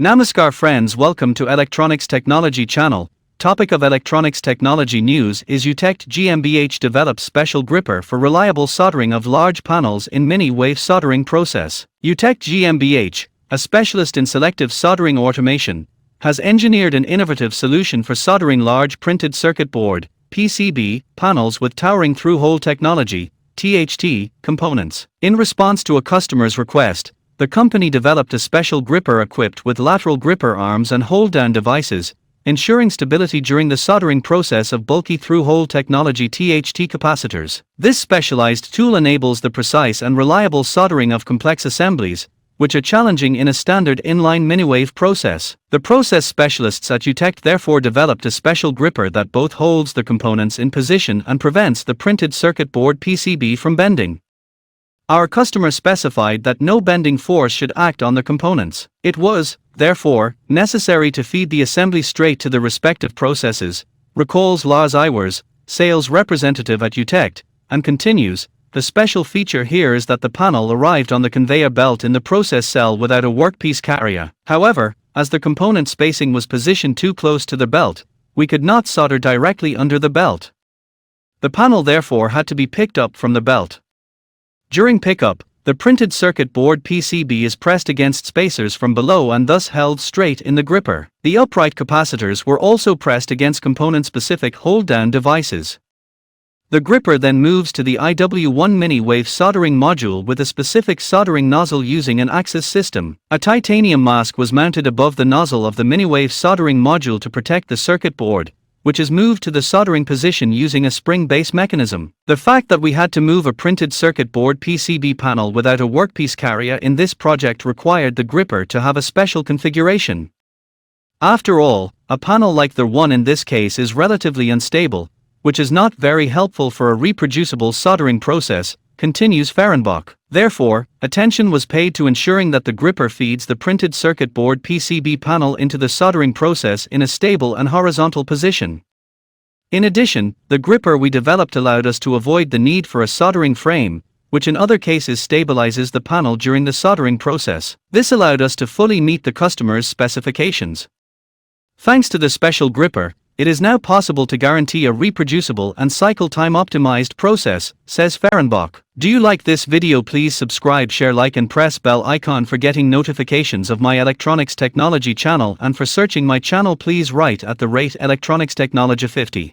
Namaskar friends, welcome to Electronics Technology channel. Topic of electronics technology news is Eutect GmbH develops special gripper for reliable soldering of large panels in mini-wave soldering process. Eutect GmbH, a specialist in selective soldering automation, has engineered an innovative solution for soldering large printed circuit board (PCB) panels with towering through-hole technology (THT) components. In response to a customer's request, the company developed a special gripper equipped with lateral gripper arms and hold-down devices, ensuring stability during the soldering process of bulky through-hole technology THT capacitors. This specialized tool enables the precise and reliable soldering of complex assemblies, which are challenging in a standard inline miniwave process. The process specialists at Eutect therefore developed a special gripper that both holds the components in position and prevents the printed circuit board PCB from bending. Our customer specified that no bending force should act on the components. It was, therefore, necessary to feed the assembly straight to the respective processes, recalls Lars Iwers, sales representative at Eutect, and continues, the special feature here is that the panel arrived on the conveyor belt in the process cell without a workpiece carrier. However, as the component spacing was positioned too close to the belt, we could not solder directly under the belt. The panel therefore had to be picked up from the belt. During pickup, the printed circuit board PCB is pressed against spacers from below and thus held straight in the gripper. The upright capacitors were also pressed against component-specific hold-down devices. The gripper then moves to the IW1 mini-wave soldering module with a specific soldering nozzle using an axis system. A titanium mask was mounted above the nozzle of the mini-wave soldering module to protect the circuit board, which is moved to the soldering position using a spring-based mechanism. The fact that we had to move a printed circuit board PCB panel without a workpiece carrier in this project required the gripper to have a special configuration. After all, a panel like the one in this case is relatively unstable, which is not very helpful for a reproducible soldering process, continues Fehrenbach. Therefore, attention was paid to ensuring that the gripper feeds the printed circuit board PCB panel into the soldering process in a stable and horizontal position. In addition, the gripper we developed allowed us to avoid the need for a soldering frame, which in other cases stabilizes the panel during the soldering process. This allowed us to fully meet the customer's specifications. Thanks to the special gripper, it is now possible to guarantee a reproducible and cycle time optimized process, says Fehrenbach. Do you like this video? Please subscribe, share, like and press bell icon for getting notifications of my electronics technology channel, and for searching my channel please write @electronics technology 50.